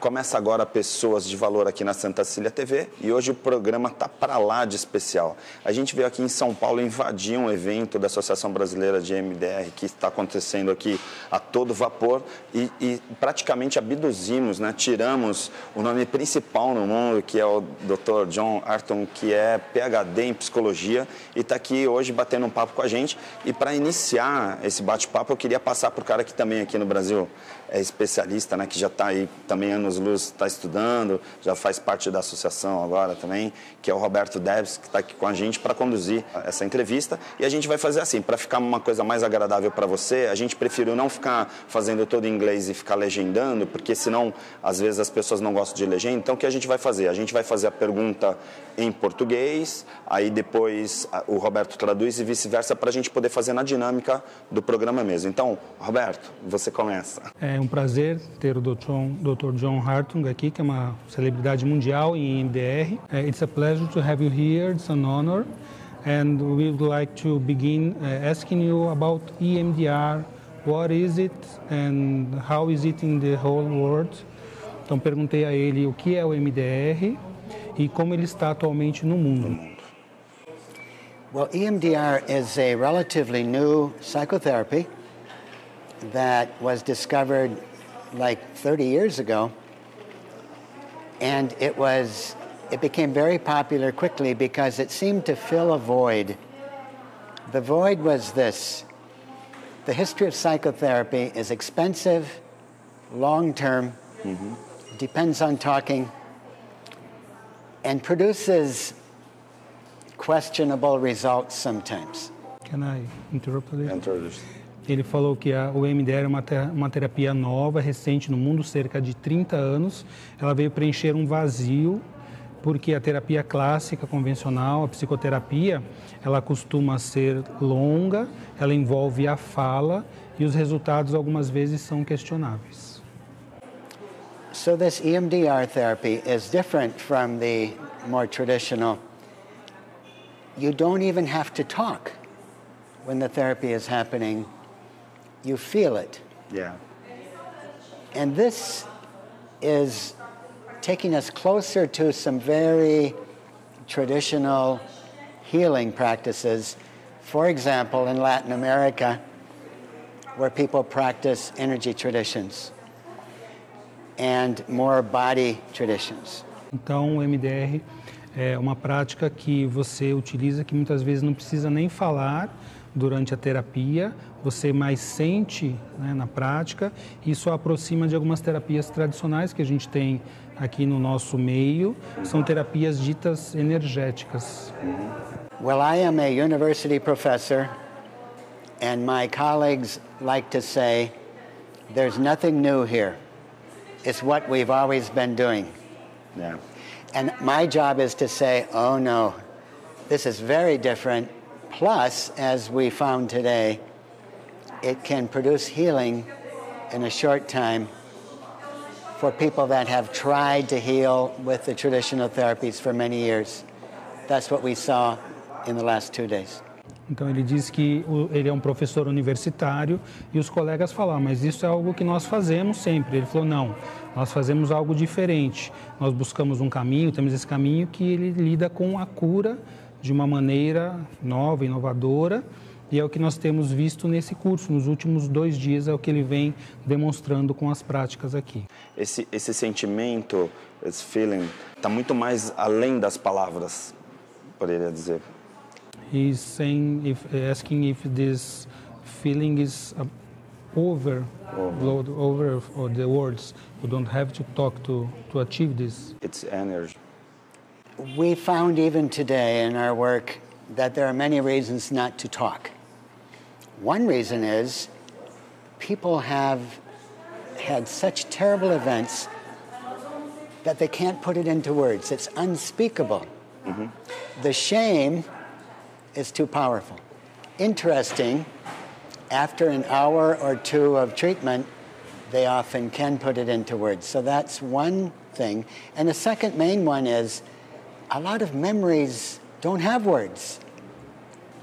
Começa agora Pessoas de Valor aqui na Santa Cecília TV e hoje o programa tá para lá de especial. A gente veio aqui em São Paulo invadir um evento da Associação Brasileira de MDR que está acontecendo aqui a todo vapor e praticamente abduzimos, né? Tiramos o nome principal no mundo, que é o Dr. John Hartung, que é PhD em Psicologia e está aqui hoje batendo um papo com a gente. E para iniciar esse bate-papo eu queria passar para o cara que também aqui no Brasil é especialista, né, que já está aí também anos-luz, está estudando, já faz parte da associação agora também, que é o Roberto Debs, que está aqui com a gente para conduzir essa entrevista. E a gente vai fazer assim, para ficar uma coisa mais agradável para você, a gente preferiu não ficar fazendo todo em inglês e ficar legendando, porque senão, às vezes, as pessoas não gostam de legenda. Então, o que a gente vai fazer? A gente vai fazer a pergunta em português, aí depois o Roberto traduz e vice-versa, para a gente poder fazer na dinâmica do programa mesmo. Então, Roberto, você começa. É um prazer ter o Dr. John Hartung aqui, que é uma celebridade mundial em EMDR. It's a pleasure to have you here. It's an honor. And we would like to begin asking you about EMDR. What is it and how is it in the whole world? Então, perguntei a ele o que é o EMDR e como ele está atualmente no mundo. Well, EMDR is a relatively new psychotherapy that was discovered like 30 years ago, and it became very popular quickly because it seemed to fill a void. The void was this: the history of psychotherapy is expensive, long-term, depends on talking, and produces questionable results sometimes. Can I interrupt, please? Introduce. Ele falou que o EMDR é uma terapia nova, recente no mundo, cerca de 30 anos. Ela veio preencher um vazio, porque a terapia clássica, convencional, a psicoterapia, ela costuma ser longa, ela envolve a fala e os resultados algumas vezes são questionáveis. So this EMDR therapy is different from the more traditional. You don't even have to talk when the therapy is happening. You feel it. Yeah. And this is taking us closer to some very traditional healing practices. For example, in Latin America, where people practice energy traditions and more body traditions. Então, o MDR é uma prática que você utiliza que muitas vezes não precisa nem falar durante a terapia, você mais sente, né, na prática. Isso aproxima de algumas terapias tradicionais que a gente tem aqui no nosso meio, são terapias ditas energéticas. Well, I am a university professor, and my colleagues like to say, there's nothing new here. It's what we've always been doing. Yeah. And my job is to say, oh no, this is very different. Plus, as we found today, it can produce healing in a short time for people that have tried to heal with the traditional therapies for many years. That's what we saw in the last 2 days. Então ele diz que ele é um professor universitário e os colegas falaram, mas isso é algo que nós fazemos sempre. Ele falou, não, nós fazemos algo diferente. Nós buscamos um caminho, temos esse caminho que ele lida com a cura de uma maneira nova, inovadora, e é o que nós temos visto nesse curso. Nos últimos 2 dias é o que ele vem demonstrando com as práticas aqui. Esse sentimento, esse feeling, está muito mais além das palavras, poderia dizer. He's saying, asking if this feeling is over the words. We don't have to talk to achieve this. It's energy. We found even today in our work that there are many reasons not to talk. One reason is people have had such terrible events that they can't put it into words. It's unspeakable. The shame is too powerful. Interesting, after an hour or 2 of treatment, they often can put it into words. So that's one thing. And the second main one is a lot of memories don't have words.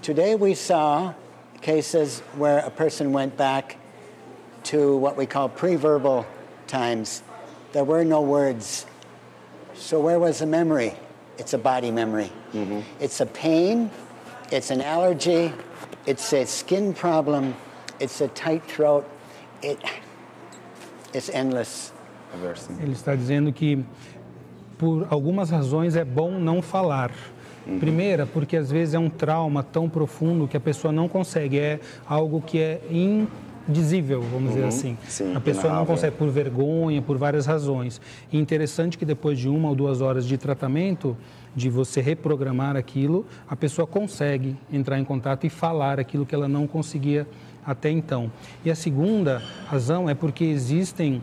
Today we saw cases where a person went back to what we call pre-verbal times there were no words. So where was the memory? It's a body memory. Mm-hmm. It's a pain, it's an allergy, it's a skin problem, it's a tight throat. It's endless. Ele está dizendo que por algumas razões é bom não falar. Primeira, porque às vezes é um trauma tão profundo que a pessoa não consegue, é algo que é indizível, vamos dizer assim. Sim, a pessoa não consegue por vergonha, por várias razões. E interessante que depois de 1 ou 2 horas de tratamento, de você reprogramar aquilo, a pessoa consegue entrar em contato e falar aquilo que ela não conseguia até então. E a segunda razão é porque existem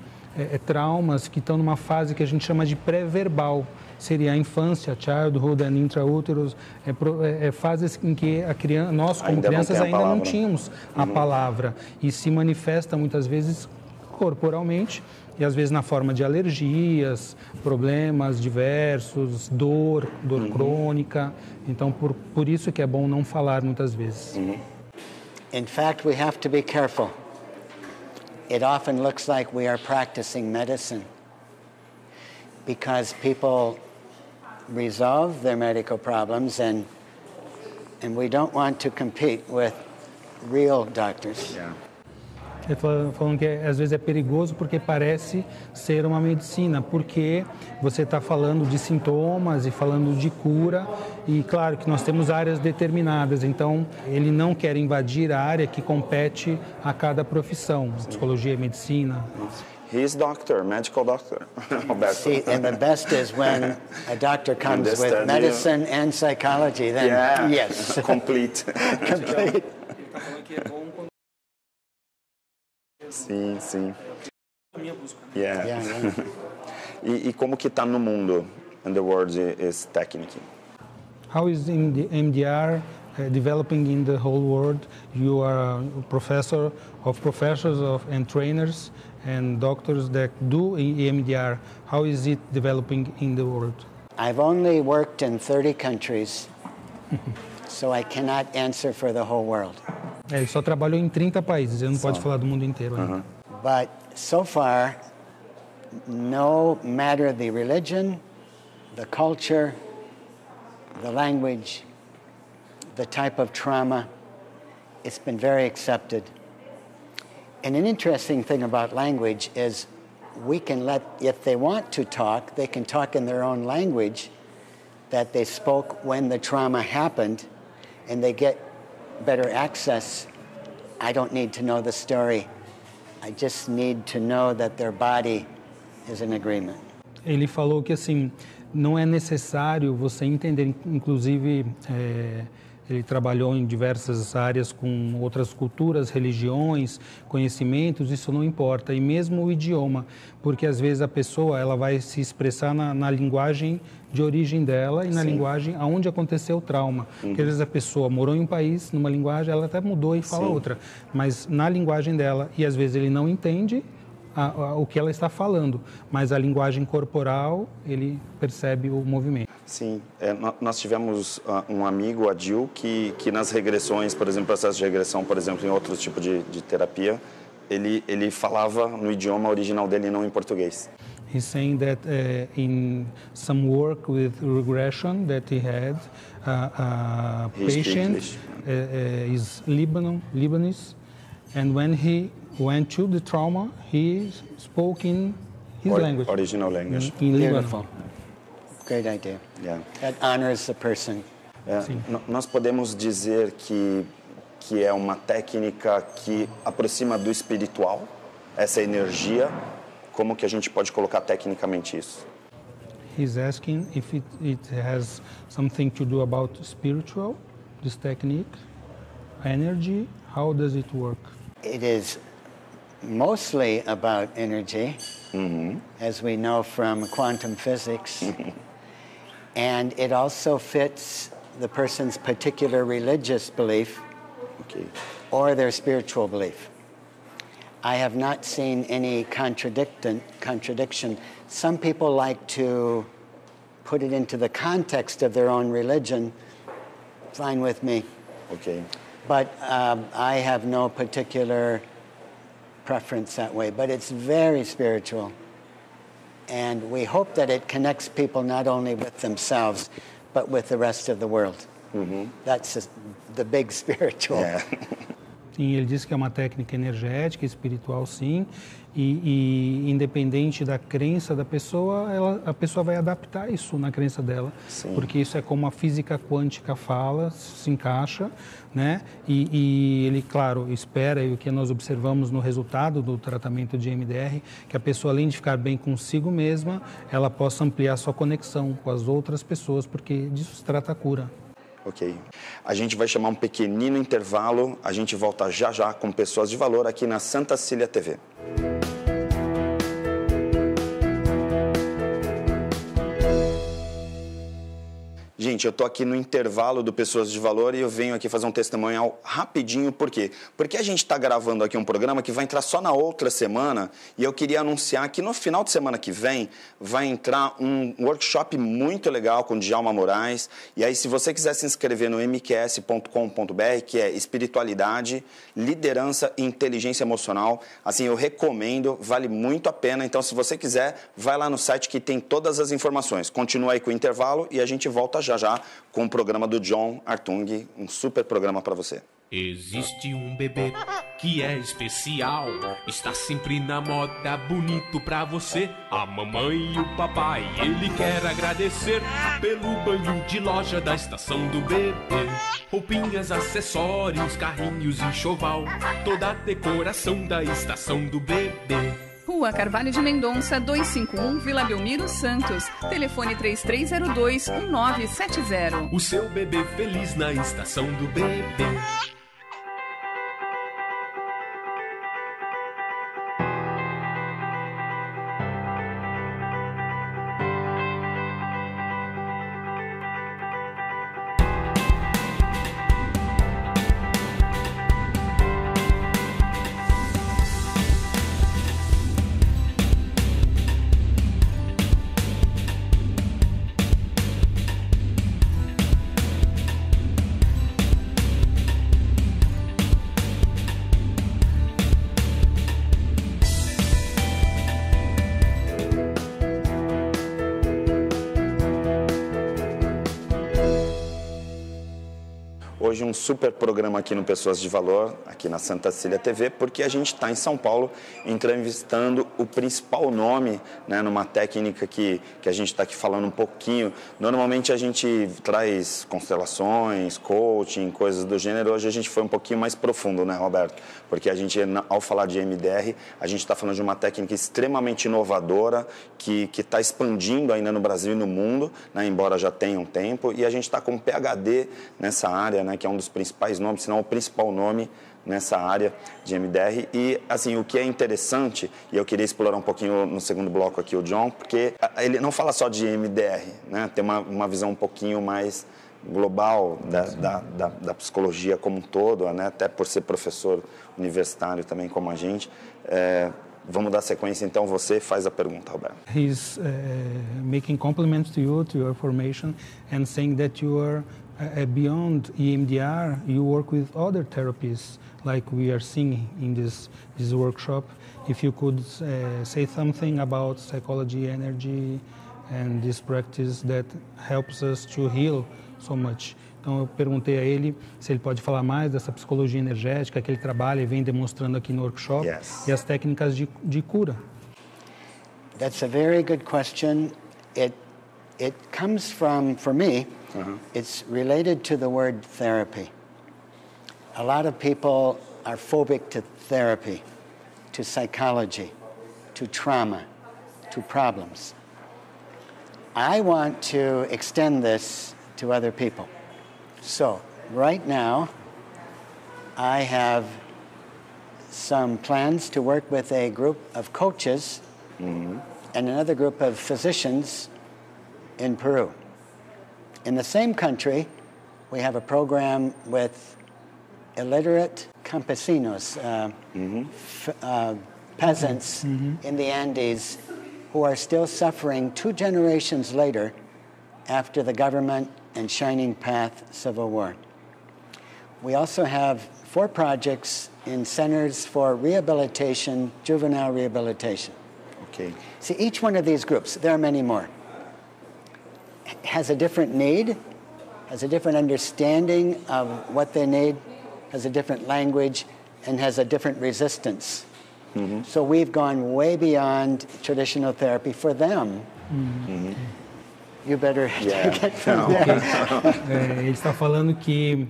traumas que estão numa fase que a gente chama de pré-verbal. Seria a infância, childhood and intrauterus, fases em que a criança, nós como crianças ainda não tínhamos a palavra e se manifesta muitas vezes corporalmente e às vezes na forma de alergias, problemas diversos, dor crônica. Então por isso que é bom não falar muitas vezes. In fact, we have to be careful. It often looks like we are practicing medicine because people resolve their medical problems and we don't want to compete with real doctors. Yeah. Ele falando que às vezes é perigoso porque parece ser uma medicina, porque você está falando de sintomas e falando de cura e claro que nós temos áreas determinadas, então ele não quer invadir a área que compete a cada profissão, psicologia, medicina. He's doctor, medical doctor. See, and the best is when a doctor comes with medicine and psychology, then yes. Complete. Complete. Sim. Yeah. E como que está no mundo? And the world is technique. How is MDR developing in the whole world? You are a professor of professors and trainers and doctors that do EMDR. How is it developing in the world? I've only worked in 30 countries, so I cannot answer for the whole world. Ele só trabalhou em 30 países, ele não pode falar do mundo inteiro ainda. But so far, no matter the religion, the culture, the language, the type of trauma, it's been very accepted. And an interesting thing about language is we can if they want to talk, they can talk in their own language that they spoke when the trauma happened, and they get better access. I don't need to know the story. I just need to know that their body is in agreement. Ele falou que assim, não é necessário você entender, inclusive ele trabalhou em diversas áreas com outras culturas, religiões, conhecimentos, isso não importa. E mesmo o idioma, porque às vezes a pessoa ela vai se expressar na linguagem de origem dela e na linguagem aonde aconteceu o trauma. Porque às vezes a pessoa morou em um país, numa linguagem, ela até mudou e fala outra, mas na linguagem dela, e às vezes ele não entende o que ela está falando, mas a linguagem corporal, ele percebe o movimento. Sim, nós tivemos um amigo, Adil, que nas regressões, por exemplo, processo de regressão, por exemplo, em outros tipos de terapia, ele falava no idioma original dele e não em português. He's saying that in some work with regression that he had, a patient is Lebanese, and when he went to the trauma, he spoke in his language. Original language. In Beautiful. Great idea. Yeah. That honors the person. Nós podemos dizer que é uma técnica que aproxima do espiritual, essa energia. Como que a gente pode colocar tecnicamente isso? He's asking if it has something to do about spiritual, this technique, energy. How does it work? It is mostly about energy, as we know from quantum physics, and it also fits the person's particular religious belief or their spiritual belief. I have not seen any contradiction. Some people like to put it into the context of their own religion. Fine with me. Okay. But I have no particular preference that way. But it's very spiritual. And we hope that it connects people not only with themselves, but with the rest of the world. That's the big spiritual. Yeah. Sim, ele disse que é uma técnica energética, espiritual, sim, e independente da crença da pessoa, a pessoa vai adaptar isso na crença dela, sim. Porque isso é como a física quântica fala, se encaixa, né? E ele, claro, espera, e o que nós observamos no resultado do tratamento de EMDR, que a pessoa, além de ficar bem consigo mesma, ela possa ampliar sua conexão com as outras pessoas, porque disso se trata a cura. Ok. A gente vai chamar um pequenino intervalo, a gente volta já já com Pessoas de Valor aqui na Santa Cília TV. Gente, eu estou aqui no intervalo do Pessoas de Valor e eu venho aqui fazer um testemunhal rapidinho. Por quê? Porque a gente está gravando aqui um programa que vai entrar só na outra semana e eu queria anunciar que no final de semana que vem vai entrar um workshop muito legal com o Djalma Moraes. E aí, se você quiser se inscrever no mqs.com.br, que é Espiritualidade, Liderança e Inteligência Emocional, assim, eu recomendo, vale muito a pena. Então, se você quiser, vai lá no site que tem todas as informações. Continua aí com o intervalo e a gente volta já com o programa do John Hartung, um super programa para você. Existe um bebê que é especial, está sempre na moda, bonito pra você. A mamãe e o papai, ele quer agradecer pelo banho de loja da estação do bebê. Roupinhas, acessórios, carrinhos, enxoval, toda a decoração da estação do bebê. Rua Carvalho de Mendonça, 251, Vila Belmiro, Santos. Telefone 3302-1970. O seu bebê feliz na estação do bebê. Hoje um super programa aqui no Pessoas de Valor, aqui na Santa Cília TV, porque a gente está em São Paulo entrevistando o principal nome, né, numa técnica que a gente está aqui falando um pouquinho. Normalmente a gente traz constelações, coaching, coisas do gênero. Hoje a gente foi um pouquinho mais profundo, né, Roberto? Porque a gente, ao falar de MDR, a gente está falando de uma técnica extremamente inovadora que está expandindo ainda no Brasil e no mundo, né, embora já tenha um tempo, e a gente está com um PhD nessa área, né, que é um dos principais nomes, se não o principal nome nessa área de MDR. E, assim, o que é interessante, e eu queria explorar um pouquinho no segundo bloco aqui o John, porque ele não fala só de MDR, né, tem uma visão um pouquinho mais global da psicologia como um todo, né, até por ser professor universitário também como a gente. Vamos dar sequência, então você faz a pergunta, Roberto. He's making compliments to you, to your formation, and saying that you are beyond EMDR, you work with other therapies, like we are seeing in this workshop. If you could say something about psychology, energy, and this practice that helps us to heal so much. Então eu perguntei a ele se ele pode falar mais dessa psicologia energética que ele trabalha e vem demonstrando aqui no workshop, yes, e as técnicas de cura. That's a very good question. It comes from, for me, it's related to the word therapy. A lot of people are phobic to therapy, to psychology, to trauma, to problems. I want to extend this to other people. So, right now, I have some plans to work with a group of coaches and another group of physicians in Peru. In the same country, we have a program with illiterate campesinos, peasants in the Andes who are still suffering 2 generations later after the government and Shining Path Civil War. We also have 4 projects in centers for rehabilitation, juvenile rehabilitation. Ok. See, each one of these groups, there are many more, has a different need, has a different understanding of what they need, has a different language, and has a different resistance. So we've gone way beyond traditional therapy for them. You better take it from there. Ele está falando que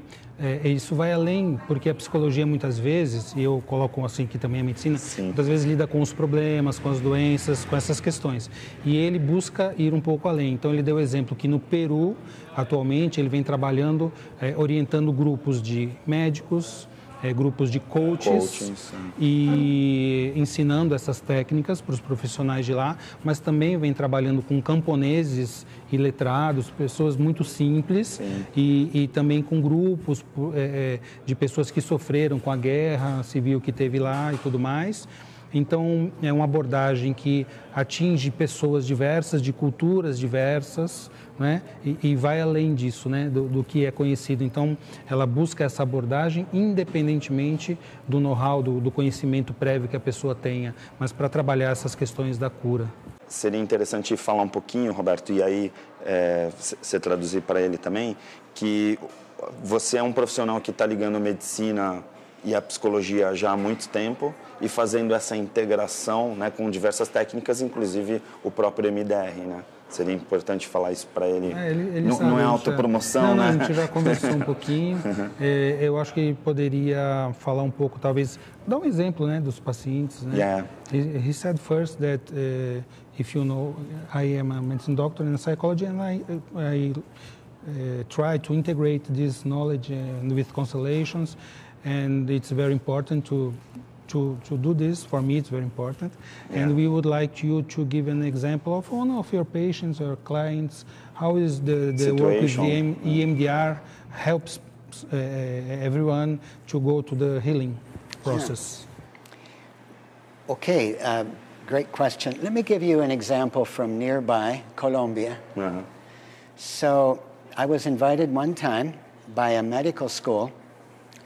isso vai além, porque a psicologia muitas vezes, e eu coloco assim que também a medicina, muitas vezes lida com os problemas, com as doenças, com essas questões. E ele busca ir um pouco além. Então ele deu o exemplo que no Peru, atualmente, ele vem trabalhando, orientando grupos de médicos, grupos de coaches e ensinando essas técnicas para os profissionais de lá, mas também vem trabalhando com camponeses e letrados, pessoas muito simples e também com grupos de pessoas que sofreram com a guerra civil que teve lá e tudo mais. Então, é uma abordagem que atinge pessoas diversas, de culturas diversas, né? E vai além disso, né? do que é conhecido. Então, ela busca essa abordagem independentemente do know-how, do conhecimento prévio que a pessoa tenha, mas para trabalhar essas questões da cura. Seria interessante falar um pouquinho, Roberto, e aí você traduzir para ele também, que você é um profissional que está ligando a medicina e a psicologia já há muito tempo e fazendo essa integração, né, com diversas técnicas, inclusive o próprio MDR, né? Seria importante falar isso para ele. Ele sabe, não é autopromoção, né? Não, a gente já conversou um pouquinho. Eu acho que ele poderia falar um pouco, talvez, dar um exemplo, né, dos pacientes, né? Yeah. He said first that if you know, I am a medicine doctor in psychology and I try to integrate this knowledge with constellations, and it's very important to do this. For me, it's very important. Yeah. And we would like you to give an example of one of your patients or clients. How is the work with the EMDR helps everyone to go to the healing process? Yeah. Okay, great question. Let me give you an example from nearby Colombia. So I was invited one time by a medical school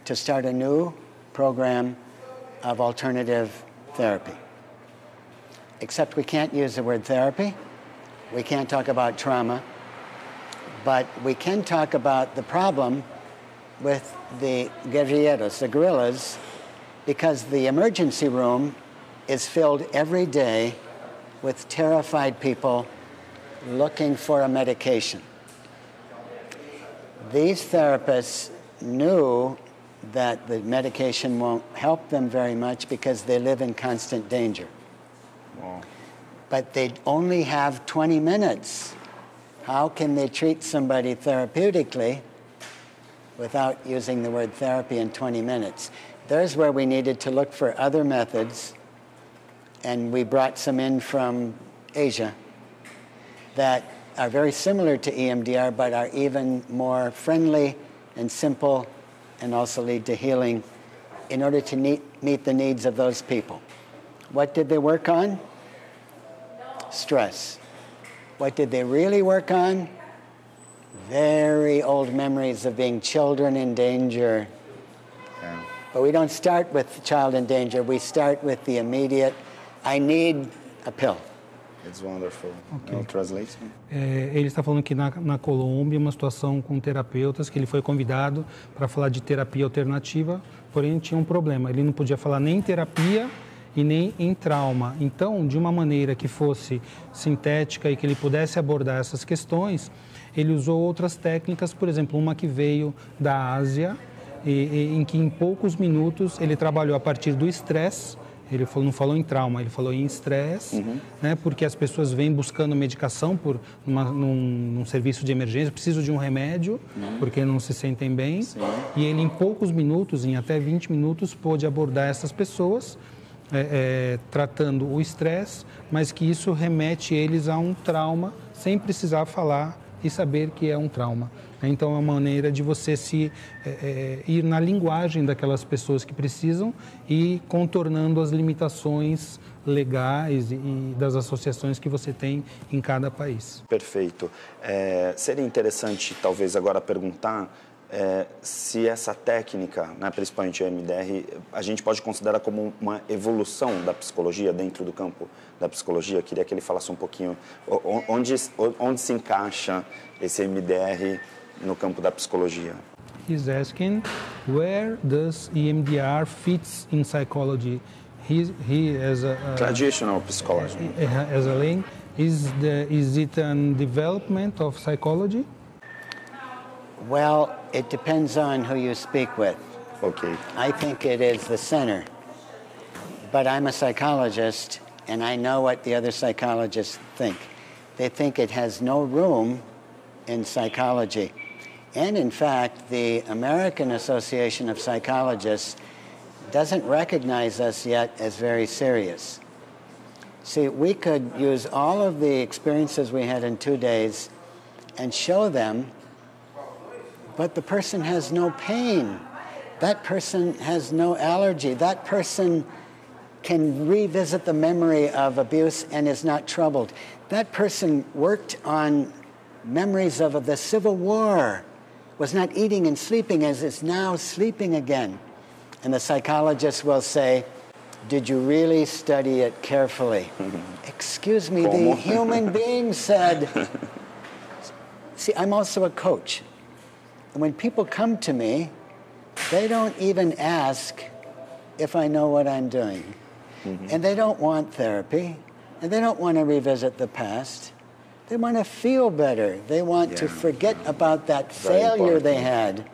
to start a new program of alternative therapy. Except we can't use the word therapy, we can't talk about trauma, but we can talk about the problem with the guerrilleros, the guerrillas, because the emergency room is filled every day with terrified people looking for a medication. These therapists knew that the medication won't help them very much because they live in constant danger. Wow. But they only have 20 minutes. How can they treat somebody therapeutically without using the word therapy in 20 minutes? There's where we needed to look for other methods, and we brought some in from Asia that are very similar to EMDR, but are even more friendly and simple and also lead to healing in order to meet the needs of those people. What did they work on? Stress. What did they really work on? Very old memories of being children in danger. Yeah. But we don't start with the child in danger. We start with the immediate, I need a pill. It's wonderful. Okay. Translation. Ele está falando que na Colômbia, uma situação com terapeutas, que ele foi convidado para falar de terapia alternativa, porém tinha um problema. Ele não podia falar nem em terapia e nem em trauma. Então, de uma maneira que fosse sintética e que ele pudesse abordar essas questões, ele usou outras técnicas, por exemplo, uma que veio da Ásia, em que em poucos minutos ele trabalhou a partir do estresse. Ele não falou em trauma, ele falou em estresse, né, porque as pessoas vêm buscando medicação num serviço de emergência, precisam de um remédio, porque não se sentem bem. Sim. E ele, em poucos minutos, em até 20 minutos, pôde abordar essas pessoas, tratando o estresse, mas que isso remete eles a um trauma, sem precisar falar e saber que é um trauma. Então, é uma maneira de você ir na linguagem daquelas pessoas que precisam e contornando as limitações legais e das associações que você tem em cada país. Perfeito. Seria interessante, talvez, agora perguntar se essa técnica, né, principalmente o EMDR, a gente pode considerar como uma evolução da psicologia dentro do campo da psicologia. Eu queria que ele falasse um pouquinho onde se encaixa esse EMDR no campo da psicologia. He's asking, where does EMDR fits in psychology? He as a Traditional psychology. As a link, is it a development of psychology? Well, it depends on who you speak with. Okay. I think it is the center. But I'm a psychologist, and I know what the other psychologists think. They think it has no room in psychology. And in fact, the American Association of Psychologists doesn't recognize us yet as very serious. See, we could use all of the experiences we had in 2 days and show them, but the person has no pain. That person has no allergy. That person can revisit the memory of abuse and is not troubled. That person worked on memories of the Civil War, was not eating and sleeping, as is now sleeping again. And the psychologist will say, did you really study it carefully? Excuse me, the human being said. See, I'm also a coach. And when people come to me, they don't even ask if I know what I'm doing. And they don't want therapy. And they don't want to revisit the past. They want to feel better. They want to forget about that failure they had.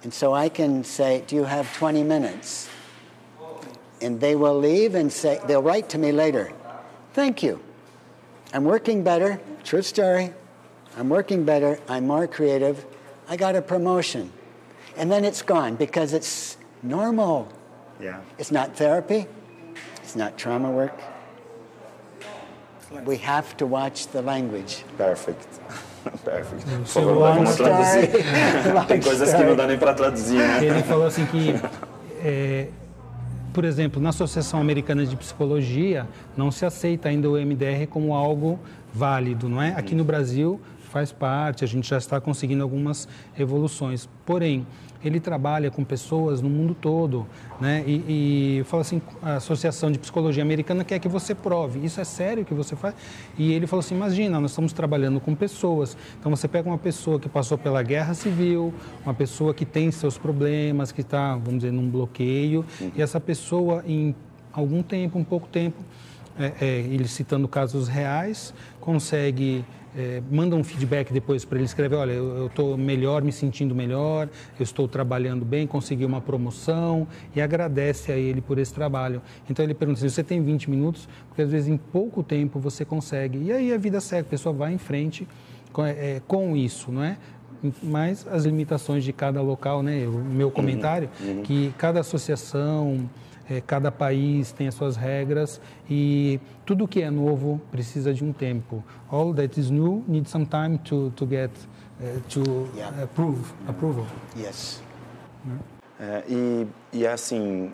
And so I can say, do you have 20 minutes? And they will leave and say, they'll write to me later, thank you. I'm working better. True story. I'm working better. I'm more creative. I got a promotion. And then it's gone because it's normal. Yeah. It's not therapy. It's not trauma work. We have to watch the language. Perfect. Perfect. Por favor, vamos traduzir. Tem coisas que não dá nem para traduzir, né? Ele falou assim que, por exemplo, na Associação Americana de Psicologia, não se aceita ainda o EMDR como algo válido, não é? Aqui no Brasil faz parte, a gente já está conseguindo algumas evoluções. Porém, ele trabalha com pessoas no mundo todo, né? E fala assim, a Associação de Psicologia Americana quer que você prove. Isso é sério que você faz? E ele falou assim, imagina, nós estamos trabalhando com pessoas. Então, você pega uma pessoa que passou pela guerra civil, uma pessoa que tem seus problemas, que está, vamos dizer, num bloqueio, e essa pessoa, em algum tempo, um pouco tempo, ele citando casos reais, consegue... manda um feedback depois para ele escrever, olha, eu estou melhor, me sentindo melhor, eu estou trabalhando bem, consegui uma promoção, e agradece a ele por esse trabalho. Então ele pergunta, você tem 20 minutos? Porque às vezes em pouco tempo você consegue, e aí a vida segue, a pessoa vai em frente com isso, não é? Mas as limitações de cada local, né? O meu comentário, que cada associação... cada país tem as suas regras e tudo que é novo precisa de um tempo. All that is new needs some time to get approval. Yes. E assim,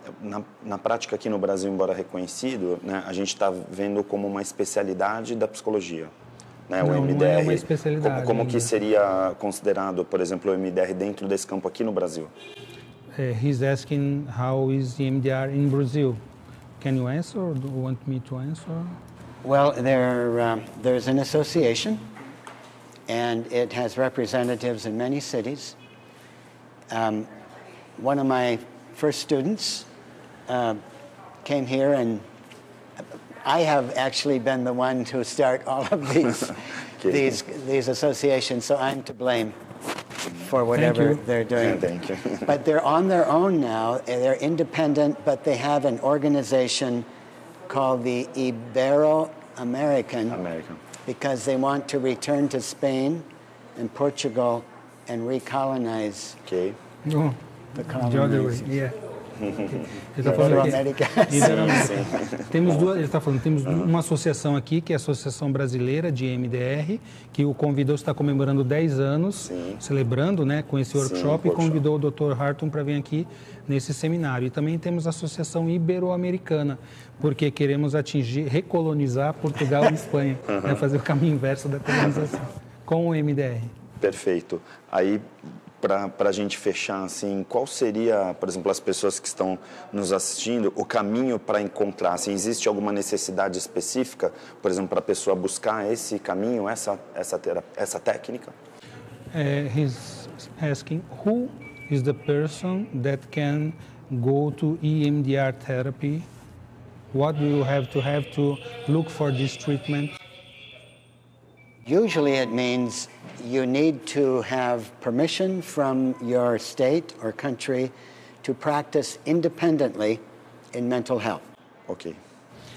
na prática aqui no Brasil, embora reconhecido, né, a gente está vendo como uma especialidade da psicologia. Né, não, o MDR, não é uma especialidade. Como que seria considerado, por exemplo, o MDR dentro desse campo aqui no Brasil? He's asking how is EMDR in Brazil. Can you answer or do you want me to answer? Well, there's an association, and it has representatives in many cities. One of my first students came here, and I have actually been the one to start all of these these associations, so I'm to blame for whatever they're doing. Thank you. But they're on their own now. They're independent, but they have an organization called the Ibero-American because they want to return to Spain and Portugal and recolonize the colonies. Ele está falando que temos uma associação aqui, que é a Associação Brasileira de EMDR, que o convidou, está comemorando 10 anos, celebrando, né, com esse workshop, e convidou o Dr. Hartung para vir aqui nesse seminário. E também temos a Associação Ibero-Americana, porque queremos recolonizar Portugal e Espanha, né, fazer o caminho inverso da colonização, com o EMDR. Perfeito. Aí, para a gente fechar, assim, qual seria, por exemplo, as pessoas que estão nos assistindo, o caminho para encontrar? Assim, existe alguma necessidade específica, por exemplo, para a pessoa buscar esse caminho, essa técnica? He's asking who is the person that can go to EMDR therapy? What do you have to look for this treatment? Usually it means you need to have permission from your state or country to practice independently in mental health. Ok.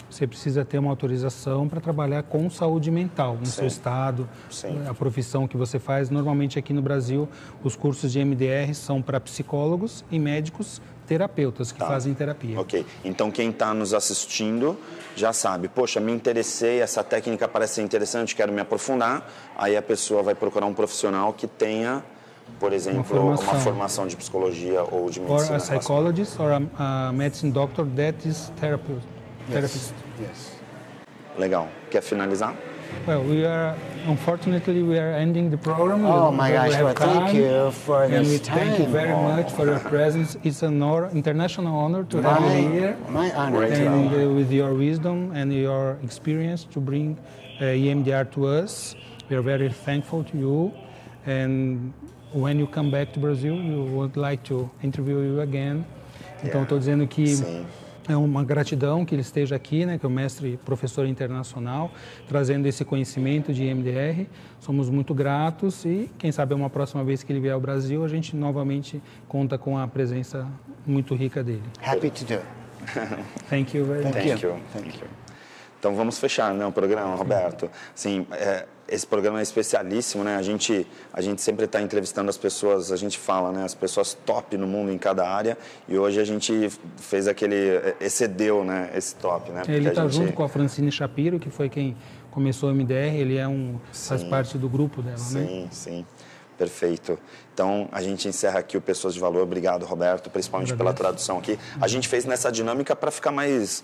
Você precisa ter uma autorização para trabalhar com saúde mental no seu estado, a profissão que você faz. Normalmente aqui no Brasil, os cursos de MDR são para psicólogos e médicos terapeutas que fazem terapia. Ok. Então, quem está nos assistindo já sabe, poxa, me interessei, essa técnica parece ser interessante, quero me aprofundar. Aí a pessoa vai procurar um profissional que tenha, por exemplo, uma formação de psicologia ou de medicina. Or a psychologist or a medicine doctor that is therapist. Yes. Legal. Quer finalizar? Well, unfortunately, we are ending the program. Oh my gosh, well, thank you for and this we time. thank you very much for your presence. It's an international honor to have you here. My honor. And with your wisdom and your experience to bring EMDR to us. We are very thankful to you. And when you come back to Brazil, we would like to interview you again. Então, estou dizendo que é uma gratidão que ele esteja aqui, né, que é o mestre professor internacional, trazendo esse conhecimento de EMDR. Somos muito gratos e, quem sabe, uma próxima vez que ele vier ao Brasil, a gente novamente conta com a presença muito rica dele. Happy to do. Thank you very much. Thank you. Então, vamos fechar, né, o programa, Roberto. Sim, esse programa é especialíssimo, né? A gente sempre está entrevistando as pessoas, a gente fala, né? As pessoas top no mundo em cada área. E hoje a gente fez excedeu, né? Esse top, né? Ele está junto com a Francine Shapiro, que foi quem começou o MDR. Ele faz parte do grupo dela, né? Sim. Perfeito. Então, a gente encerra aqui o Pessoas de Valor. Obrigado, Roberto, principalmente pela tradução aqui. A gente fez nessa dinâmica para ficar mais,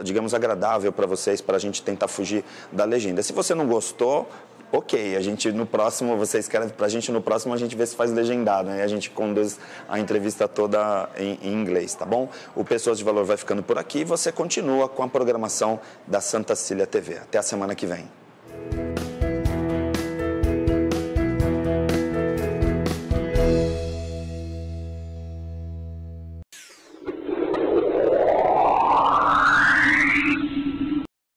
digamos, agradável para vocês, para a gente tentar fugir da legenda. Se você não gostou, ok. A gente, no próximo, você escreve para a gente, no próximo a gente vê se faz legendado, né? A gente conduz a entrevista toda em inglês, tá bom? O Pessoas de Valor vai ficando por aqui e você continua com a programação da Santa Cília TV. Até a semana que vem.